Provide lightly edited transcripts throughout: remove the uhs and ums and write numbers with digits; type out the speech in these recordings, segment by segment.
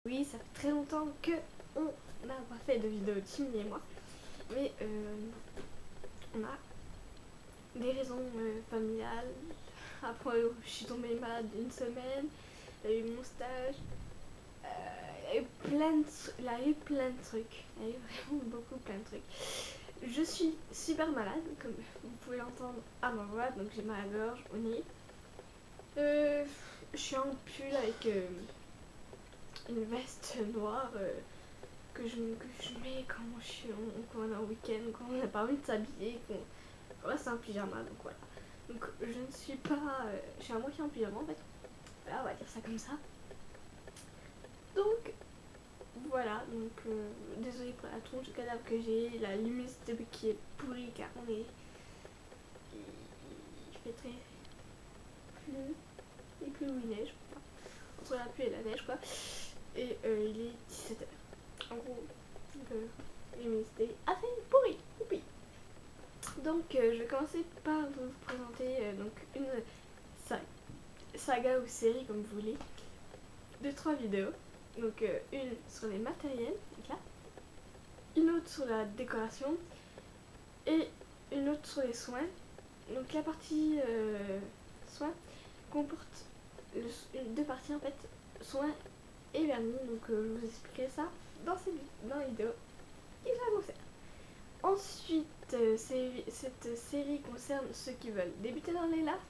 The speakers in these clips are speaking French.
Oui, ça fait très longtemps que on n'a pas fait de vidéo, Timmy et moi, mais on a des raisons familiales. Après, je suis tombée malade une semaine, il y a eu mon stage, il y a eu il y a eu plein de trucs, il y a eu vraiment beaucoup plein de trucs. Je suis super malade, comme vous pouvez l'entendre à ma voix, donc j'ai mal à la gorge, au nez. Je suis en pull avec une veste noire que je mets quand quand on est en week-end, quand on n'a pas envie de s'habiller, qu'on reste en pyjama, donc voilà. Donc je ne suis pas... je suis à moitié en pyjama en fait. Voilà, on va dire ça comme ça. Donc voilà, donc désolée pour la tronche de cadavre que j'ai, la luminosité qui est pourrie car on est... Il fait très... Il pleut ou il neige, quoi. Entre la pluie et la neige quoi. Et il est 17h. En gros, luminosité assez pourrie. Oupi. Donc je vais commencer par vous présenter donc une saga ou série comme vous voulez de 3 vidéos. Donc une sur les matériels, donc là, une autre sur la décoration et une autre sur les soins. Donc la partie soins comporte deux parties en fait, soins et vernis. Donc je vous expliquerai ça dans la vidéo qui va vous faire. Ensuite, cette série concerne ceux qui veulent débuter dans les arts.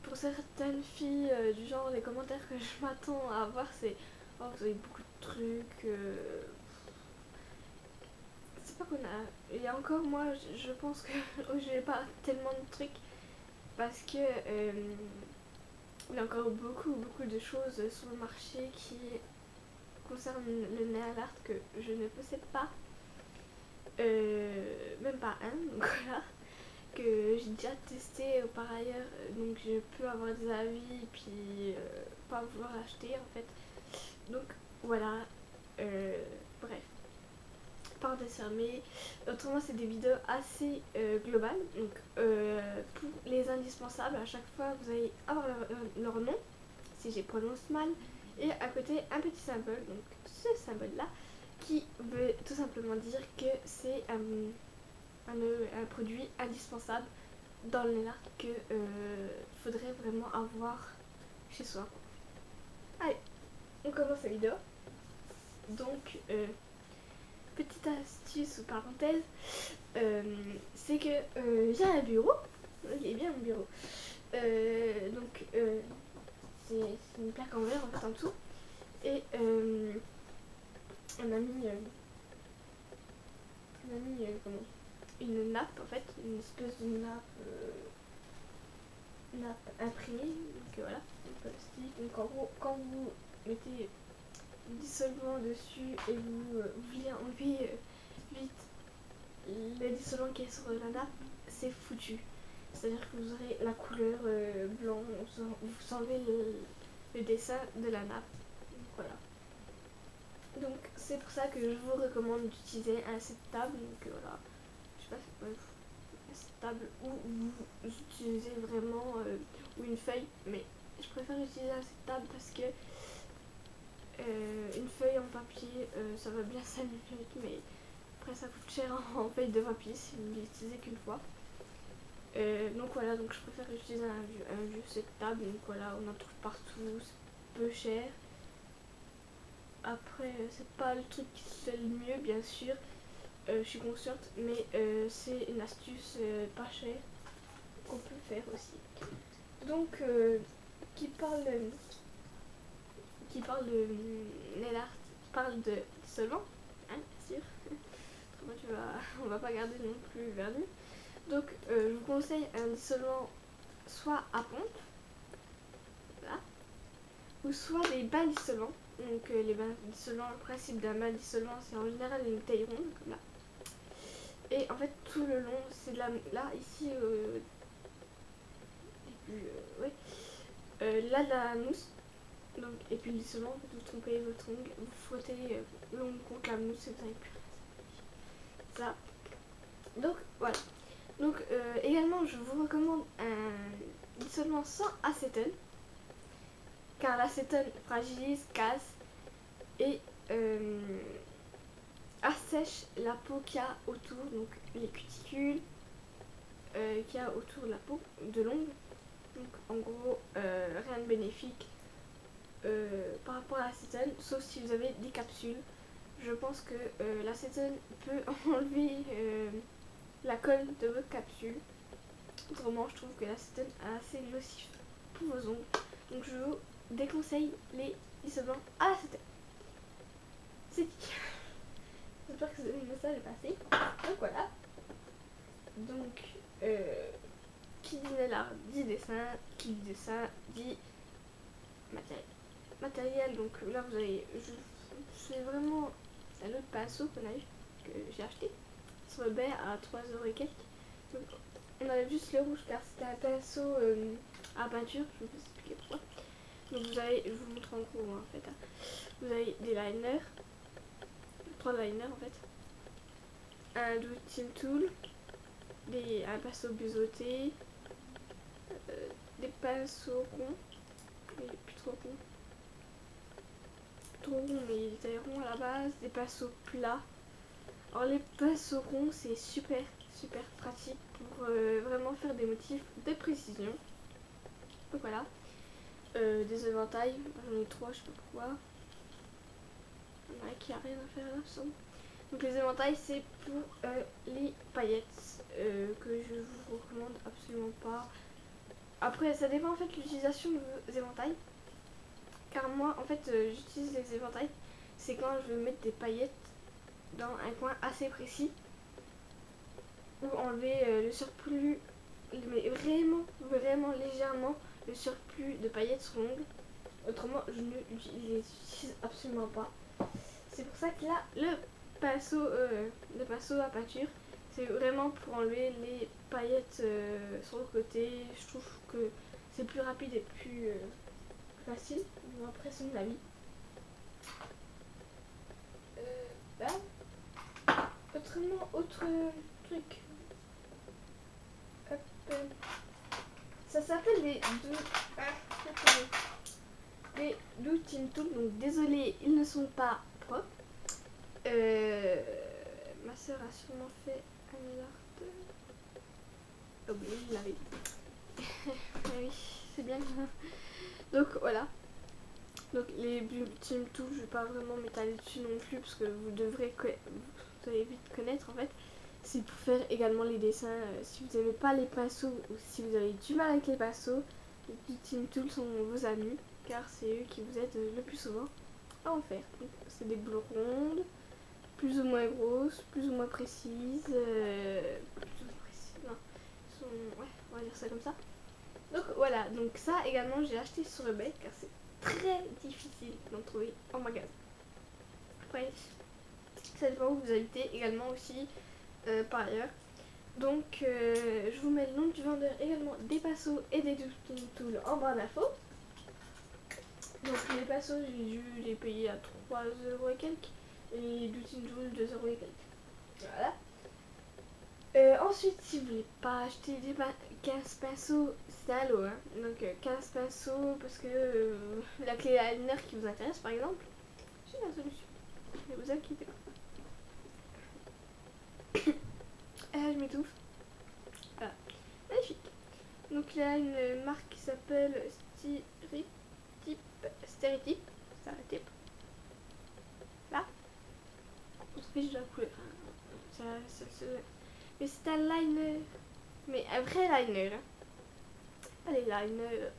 Pour certaines filles du genre, les commentaires que je m'attends à avoir, c'est oh, vous avez beaucoup de trucs. C'est pas qu'on a. Et encore, moi, je pense que j'ai pas tellement de trucs parce que il y a encore beaucoup de choses sur le marché qui concernent le nail art que je ne possède pas. Même pas un, donc voilà, que j'ai déjà testé par ailleurs, donc je peux avoir des avis et puis pas vouloir acheter en fait. Donc voilà, bref, parenthèse fermée. Autrement, c'est des vidéos assez globales, donc pour les indispensables, à chaque fois vous allez avoir leur nom, si j'ai prononce mal, et à côté un petit symbole, donc ce symbole là qui veut tout simplement dire que c'est un produit indispensable dans le art que faudrait vraiment avoir chez soi. Allez, on commence la vidéo. Donc, petite astuce ou parenthèse, c'est que j'ai un bureau. Il est bien mon bureau. C'est une plaque en verre en fait en dessous. Et on a mis comment, une nappe en fait, une espèce de nappe imprimée, donc voilà, en plastique. Donc en gros, quand vous mettez du dissolvant dessus et vous voulez enlever vite le dissolvant qui est sur la nappe, c'est foutu. C'est-à-dire que vous aurez la couleur blanc, vous enlevez le dessin de la nappe. Donc voilà. Donc c'est pour ça que je vous recommande d'utiliser un set-table. Donc voilà, je sais pas, un set-table où vous utilisez vraiment ou une feuille, mais je préfère utiliser un set-table parce que une feuille en papier ça va bien 5 minutes, mais après ça coûte cher en feuille de papier si vous ne l'utilisez qu'une fois. Donc voilà, donc je préfère utiliser un vieux set-table. Donc voilà, on en trouve partout, c'est peu cher. Après, c'est pas le truc qui se fait le mieux, bien sûr, je suis consciente, mais c'est une astuce pas chère qu'on peut faire aussi. Donc, qui parle de nail art, parle de dissolvant, hein, bien sûr. Autrement, on va pas garder non plus vernis. Donc, je vous conseille un dissolvant soit à pompe, là, ou soit des bains dissolvants. Donc les bains dissolvants, le principe d'un bain dissolvant, c'est en général une taille ronde comme là. Et en fait tout le long, c'est là ici ouais, là la mousse. Donc, et puis le dissolvant, vous trompez votre ongle, vous frottez l'ongle contre la mousse et vous n'avez plus ça. Donc voilà. Donc également je vous recommande un dissolvant sans acétone. car l'acétone fragilise, casse et assèche la peau qu'il y a autour, donc les cuticules qu'il y a autour de la peau, de l'ongle. Donc en gros, rien de bénéfique par rapport à l'acétone, sauf si vous avez des capsules. Je pense que l'acétone peut enlever la colle de votre capsule. Autrement, je trouve que l'acétone est assez nocif pour vos ongles. Donc je vous déconseille les dissolvants à l'acétone. C'est dit. J'espère que le message est passé. Donc voilà. Donc, qui dit l'art dit dessin, qui dit dessin dit matériel. Matériel, donc là vous avez, c'est vraiment un autre pinceau qu'on a eu, que j'ai acheté sur le bain à 3 € et quelques. Donc on avait juste le rouge car c'était un pinceau à peinture, je vais vous expliquer pourquoi. Donc vous avez, je vous montre en gros en fait, vous avez des liners, 3 liners en fait, un do team tool, un pinceau biseauté, des pinceaux ronds, mais plus trop ronds, mais il était rond à la base, des pinceaux plats. Alors les pinceaux ronds c'est super pratique pour vraiment faire des motifs de précision. Donc voilà, des éventails, j'en ai 3, je sais pas pourquoi. Il y en a qui a rien à faire là, ça. Donc les éventails c'est pour les paillettes que je vous recommande absolument pas. Après ça dépend en fait de l'utilisation de vos éventails. Car moi en fait j'utilise les éventails, c'est quand je veux mettre des paillettes dans un coin assez précis ou enlever le surplus, mais vraiment légèrement le surplus de paillettes sur l'ongle. Autrement je ne les utilise absolument pas. C'est pour ça que là le pinceau à peinture c'est vraiment pour enlever les paillettes sur le côté. Je trouve que c'est plus rapide et plus facile. Après c'est de la vie. Autrement, autre truc. Hop. Ça s'appelle les do team tool. Donc désolé, ils ne sont pas propres. Ma soeur a sûrement fait un art. Oh oui, je l'avais. Oui, c'est bien. Donc voilà. Donc les team tool, je vais pas vraiment m'étaler dessus non plus parce que vous allez vite connaître en fait. C'est pour faire également les dessins. Si vous n'avez pas les pinceaux ou si vous avez du mal avec les pinceaux, les team tool sont vos amis car c'est eux qui vous aident le plus souvent à en faire. C'est des boules rondes, plus ou moins grosses, plus ou moins précises. Non, ouais, on va dire ça comme ça. Donc voilà, donc ça également j'ai acheté sur eBay car c'est très difficile d'en trouver en magasin. Après, ça dépend où vous habitez également aussi par ailleurs. Donc je vous mets le nom du vendeur également des pinceaux et des team tools en barre d'infos. Donc les pinceaux j'ai dû les payer à 3 € et quelques et les team tools 2 € et quelques. Voilà. Ensuite, si vous voulez pas acheter des 15 pinceaux, c'est à l'eau. Hein. Donc 15 pinceaux parce que la clé liner qui vous intéresse par exemple, j'ai la solution. Ne vous inquiétez pas. Je m'étouffe. Voilà. Magnifique. Donc il y a une marque qui s'appelle Stereotype. Là. On se fiche de la couleur. Mais c'est un liner. Mais un vrai liner. Hein. Pas les liners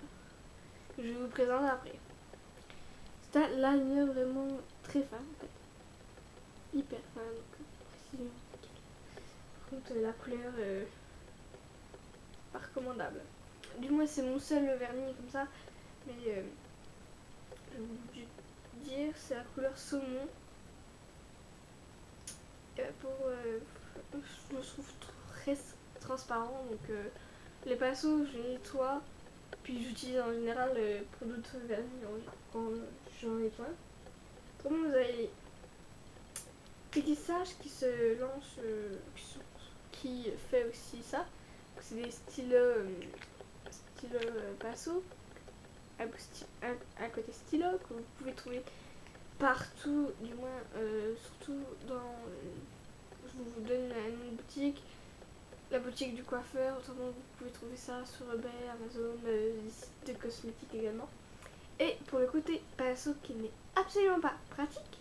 que je vais vous présenter après. C'est un liner vraiment très fin en fait. Hyper fin. Donc précision. Par contre la couleur pas recommandable. Du moins c'est mon seul vernis comme ça. Mais je vais vous dire c'est la couleur saumon. Je le trouve très transparent donc les pinceaux je les nettoie puis j'utilise en général pour d'autres vernis quand j'en nettoie. Autrement vous avez des lissages qui se lancent qui fait aussi ça. C'est des stylos pinceaux un côté stylo que vous pouvez trouver partout, du moins surtout dans... je vous donne une boutique, la boutique du coiffeur, autrement vous pouvez trouver ça sur eBay, Amazon, des sites de cosmétiques également. Et pour le côté pinceau qui n'est absolument pas pratique,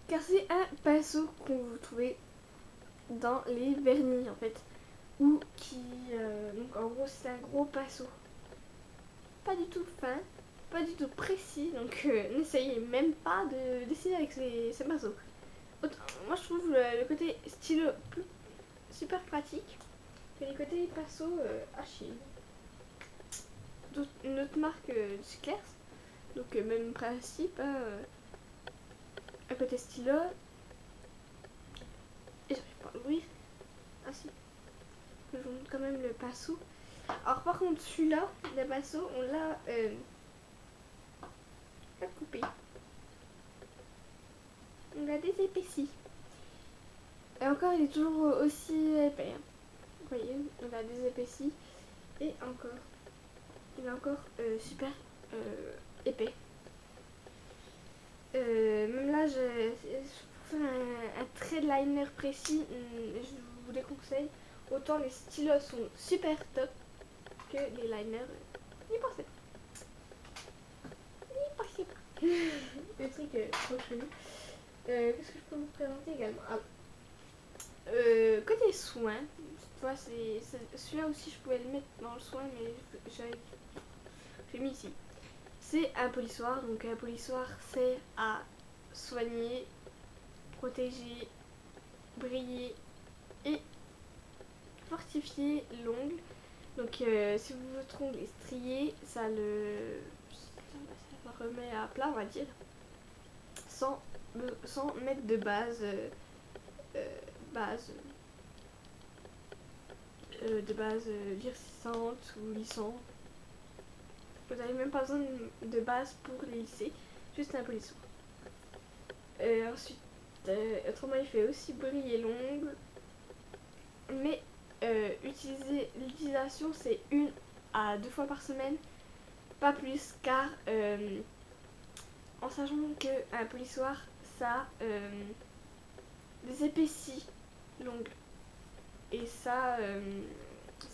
car c'est un pinceau qu'on vous trouvez dans les vernis en fait, ou qui donc en gros c'est un gros pinceau, pas du tout fin, pas du tout précis, donc n'essayez même pas d'essayer avec ces pinceaux. Moi je trouve le côté stylo super pratique que les côtés pinceaux à chier. Une autre marque c'est Claire's, donc même principe, hein, un côté stylo. Et j'arrive pas à l'ouvrir. Ah si, je vous montre quand même le pinceau. Alors par contre celui-là, le pinceau, on l'a coupé. On l'a désépaissi. Et encore il est toujours aussi épais. Hein. Vous voyez, on l'a désépaissi. Et encore, il est encore super épais. Même là, pour faire un trait de liner précis, je vous déconseille. Autant les stylos sont super top que les liners. N'y pensez pas. N'y pensez pas. Le truc trop chelou. Qu'est-ce que je peux vous présenter également? Côté soins, celui-là aussi je pouvais le mettre dans le soin, mais j'ai mis ici. C'est un polissoir, donc un polissoir c'est à soigner, protéger, briller et fortifier l'ongle. Donc si votre ongle est strié, ça remet à plat, on va dire, sans mettre de base durcissante ou lissante. Vous n'avez même pas besoin de base pour les lisser, juste un polissoir. Ensuite, autrement il fait aussi briller l'ongle, mais l'utilisation c'est 1 à 2 fois par semaine, pas plus, car en sachant qu'un polissoir ça désépaissit l'ongle, et ça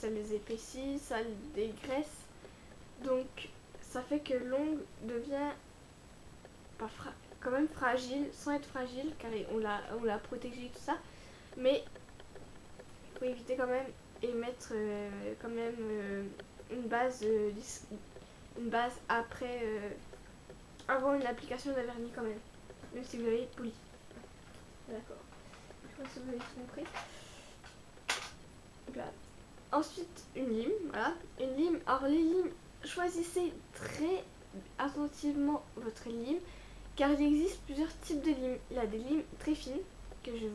les épaissit, ça le dégraisse, donc ça fait que l'ongle devient quand même fragile, sans être fragile, car on l'a protégé, tout ça, mais il faut éviter quand même et mettre quand même une base après avant une application d'un vernis quand même si vous avez poli. D'accord, je pense que vous avez tout compris. Voilà. Ensuite une lime, voilà, une lime. Alors les limes, choisissez très attentivement votre lime, car il existe plusieurs types de limes. Il y a des limes très fines que je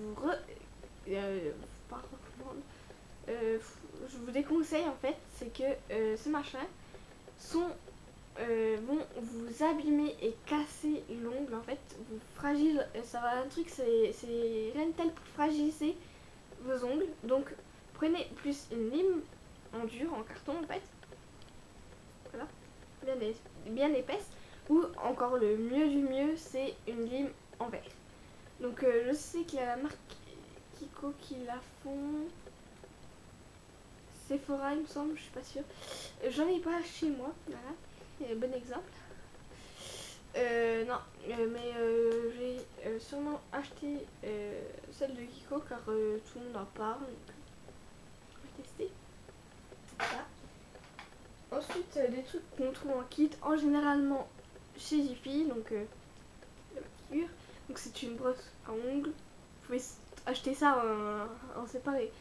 vous déconseille en fait, c'est que ces machins vont vous abîmer et casser l'ongle en fait, vous fragile, ça va un truc, c'est rien de tel pour fragiliser vos ongles. Donc prenez plus une lime en dur, en carton en fait, voilà, bien épaisse, ou encore le mieux du mieux c'est une lime en verre. Donc je sais qu'il y a la marque Kiko qui la font, Sephora il me semble, je suis pas sûre, j'en ai pas chez moi, voilà, bon exemple. Non, mais j'ai sûrement acheté celle de Kiko, car tout le monde en parle, donc je vais tester. Voilà. Ensuite des trucs qu'on trouve en kit, en généralement chez Jiffy, donc la maquillure. Donc c'est une brosse à ongles, vous pouvez acheter ça en séparé,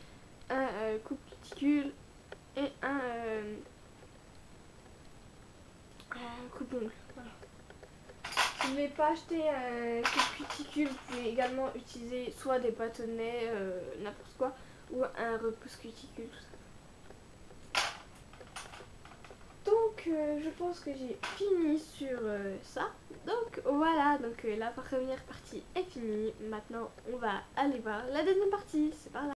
un coupe cuticule et un coupe ongle. Voilà. Si vous ne voulez pas acheter un coupe cuticule, vous pouvez également utiliser soit des bâtonnets, n'importe quoi, ou un repousse cuticule, tout ça. Donc je pense que j'ai fini sur ça. Donc voilà, donc la première partie est finie. Maintenant on va aller voir la deuxième partie, c'est par là.